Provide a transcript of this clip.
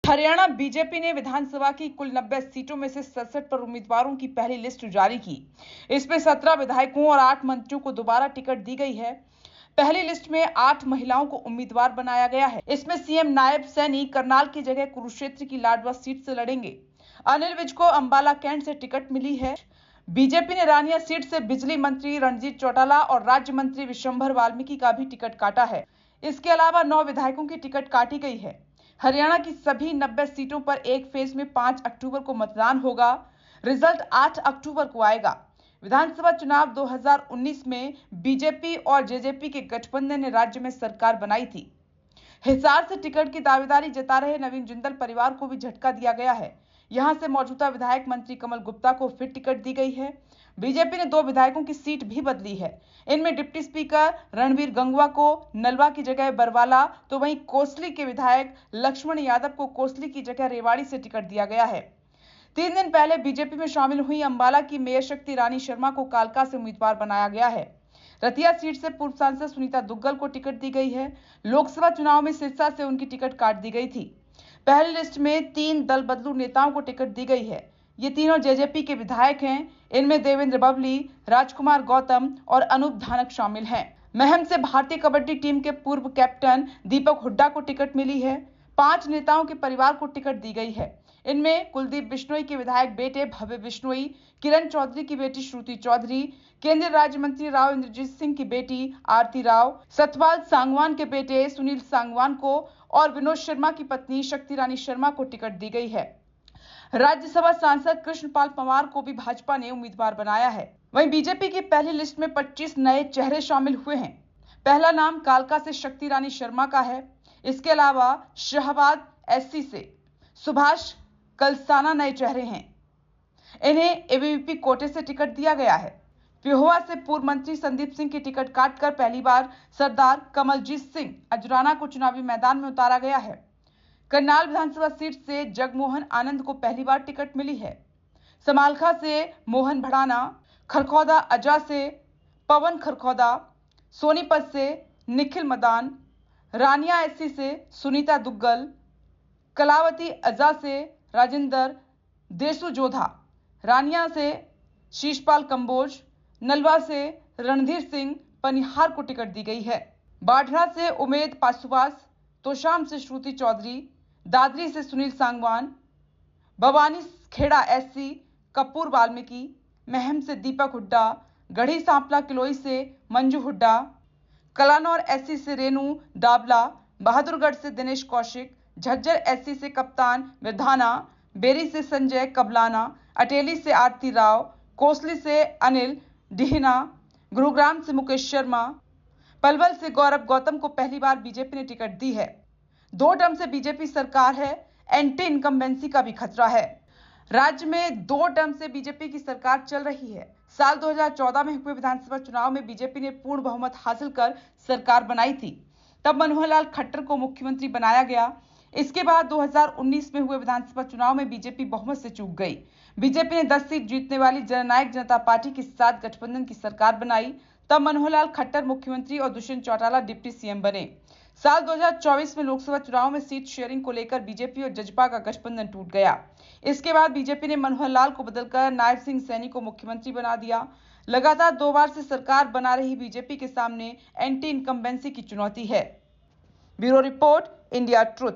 Haryana BJP ने विधानसभा की कुल 90 सीटों में से 67 पर उम्मीदवारों की पहली लिस्ट जारी की। इसमें 17 विधायकों और 8 मंत्रियों को दोबारा टिकट दी गई है। पहली लिस्ट में 8 महिलाओं को उम्मीदवार बनाया गया है। इसमें सीएम नायब सैनी करनाल की जगह कुरुक्षेत्र की लाडवा सीट से लड़ेंगे। अनिल विज को अंबाला कैंट से टिकट मिली है। बीजेपी ने रानिया सीट से बिजली मंत्री रणजीत चौटाला और राज्य मंत्री विशंभर वाल्मीकि का भी टिकट काटा है। इसके अलावा 9 विधायकों की टिकट काटी गई है। हरियाणा की सभी 90 सीटों पर एक फेज में 5 अक्टूबर को मतदान होगा। रिजल्ट 8 अक्टूबर को आएगा। विधानसभा चुनाव 2019 में बीजेपी और जेजेपी के गठबंधन ने राज्य में सरकार बनाई थी। हिसार से टिकट की दावेदारी जता रहे नवीन जिंदल परिवार को भी झटका दिया गया है। यहां से मौजूदा विधायक मंत्री कमल गुप्ता को फिर टिकट दी गई है। बीजेपी ने 2 विधायकों की सीट भी बदली है। इनमें डिप्टी स्पीकर रणवीर गंगवा को नलवा की जगह बरवाला, तो वहीं कोसली के विधायक लक्ष्मण यादव को कोसली की जगह रेवाड़ी से टिकट दिया गया है। 3 दिन पहले बीजेपी में शामिल हुई अंबाला की मेयर शक्ति रानी शर्मा को कालका से उम्मीदवार बनाया गया है। रतिया सीट से पूर्व सांसद सुनीता दुग्गल को टिकट दी गई है। लोकसभा चुनाव में सिरसा से उनकी टिकट काट दी गई थी। पहली लिस्ट में 3 दल बदलू नेताओं को टिकट दी गई है। ये तीनों जेजेपी के विधायक हैं। इनमें देवेंद्र बबली, राजकुमार गौतम और अनूप धानक शामिल हैं। महम से भारतीय कबड्डी टीम के पूर्व कैप्टन दीपक हुड्डा को टिकट मिली है। 5 नेताओं के परिवार को टिकट दी गई है। इनमें कुलदीप बिश्नोई के विधायक बेटे भव्य बिश्नोई, किरण चौधरी की बेटी श्रुति चौधरी, केंद्रीय राज्य मंत्री राव इंद्रजीत सिंह की बेटी आरती राव, सतपाल सांगवान के बेटे सुनील सांगवान को और विनोद शर्मा की पत्नी शक्ति रानी शर्मा को टिकट दी गई है। राज्यसभा सांसद कृष्णपाल पंवार को भी भाजपा ने उम्मीदवार बनाया है। वहीं बीजेपी की पहली लिस्ट में 25 नए चेहरे शामिल हुए हैं। पहला नाम कालका से शक्ति रानी शर्मा का है। इसके अलावा शाहबाद एससी से सुभाष कलसाना नए चेहरे हैं। इन्हें एबीवीपी कोटे से टिकट दिया गया है। पिहोवा से पूर्व मंत्री संदीप सिंह की टिकट काटकर पहली बार सरदार कमलजीत सिंह अजराना को चुनावी मैदान में उतारा गया है। करनाल विधानसभा सीट से जगमोहन आनंद को पहली बार टिकट मिली है। समालखा से मोहन भड़ाना, खरखौदा अजा से पवन खरखौदा, सोनीपत से निखिल मदान, रानिया एससी से सुनीता दुग्गल, कलावती अजा से राजेंद्र देसु जोधा, रानिया से शीशपाल कंबोज, नलवा से रणधीर सिंह पनिहार को टिकट दी गई है। बाढ़रा से उमेद पासुवास, तोशाम से श्रुति चौधरी, दादरी से सुनील सांगवान, भवानी खेड़ा एससी कपूर वाल्मीकि, महम से दीपक हुड्डा, गढ़ी सांपला किलोई से मंजू हुड्डा, कलानौर एससी से रेनू दाबला, बहादुरगढ़ से दिनेश कौशिक, झज्जर एससी से कप्तान विधाना, बेरी से संजय कबलाना, अटेली से आरती राव, कोसली से अनिल डिहना, गुरुग्राम से मुकेश शर्मा, पलवल से गौरव गौतम को पहली बार बीजेपी ने टिकट दी है। 2 टर्म से बीजेपी सरकार है। एंटी इनकम्बेंसी का भी खतरा है। राज्य में 2 टर्म से बीजेपी की सरकार चल रही है। साल 2014 में हुए विधानसभा चुनाव में बीजेपी ने पूर्ण बहुमत हासिल कर सरकार बनाई थी। तब मनोहर लाल खट्टर को मुख्यमंत्री बनाया गया। इसके बाद 2019 में हुए विधानसभा चुनाव में बीजेपी बहुमत से चूक गई। बीजेपी ने 10 सीट जीतने वाली जननायक जनता पार्टी के साथ गठबंधन की सरकार बनाई। तब मनोहर लाल खट्टर मुख्यमंत्री और दुष्यंत चौटाला डिप्टी सीएम बने। साल 2024 में लोकसभा चुनाव में सीट शेयरिंग को लेकर बीजेपी और जजपा का गठबंधन टूट गया। इसके बाद बीजेपी ने मनोहर लाल को बदलकर नायब सिंह सैनी को मुख्यमंत्री बना दिया। लगातार 2 बार से सरकार बना रही बीजेपी के सामने एंटी इनकम्बेंसी की चुनौती है। Bureau report, India truth.